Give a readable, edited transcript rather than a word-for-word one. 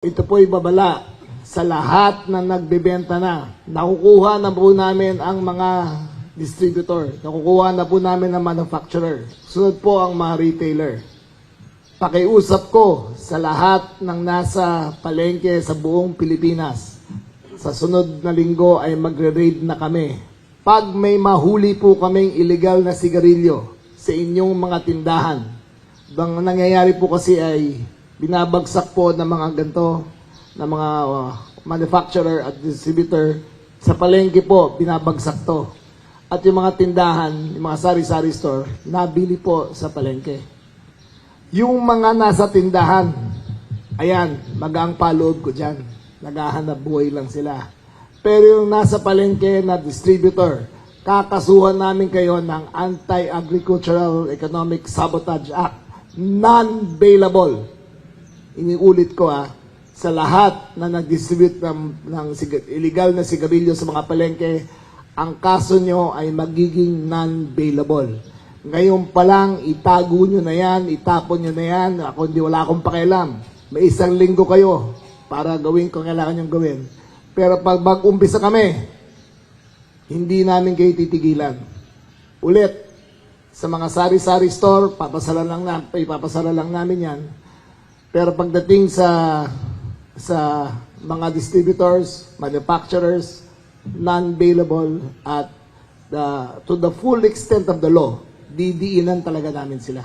Ito po'y babala sa lahat na nagbebenta na. Nakukuha na po namin ang mga distributor. Nakukuha na po namin ang manufacturer. Sunod po ang mga retailer. Pakiusap ko sa lahat ng nasa palengke sa buong Pilipinas. Sa sunod na linggo ay magre-raid na kami. Pag may mahuli po kaming illegal na sigarilyo sa inyong mga tindahan, ang nangyayari po kasi ay binabagsak po ng mga ganito, ng mga manufacturer at distributor. Sa palengke po, binabagsak to. At yung mga tindahan, yung mga sari-sari store, nabili po sa palengke. Yung mga nasa tindahan, ayan, magaang paloob ko dyan. Naghahanap buhay lang sila. Pero yung nasa palengke na distributor, kakasuhan namin kayo ng Anti-Agricultural Economic Sabotage Act. Non-bailable. Iniulit ko sa lahat na nag-distribute ng illegal na sigarilyo sa mga palengke, ang kaso nyo ay magiging non-bailable. Ngayon pa lang, itago nyo na yan, itapon nyo na yan, ako hindi wala akong pakialam. May isang linggo kayo para gawin kung kailangan nyo gawin. Pero pag mag-umpisa kami, hindi namin kayo titigilan. Ulit, sa mga sari-sari store, ipapasara lang namin yan. Pero pagdating sa mga distributors, manufacturers, non-bailable at to the full extent of the law, didiinan talaga namin sila.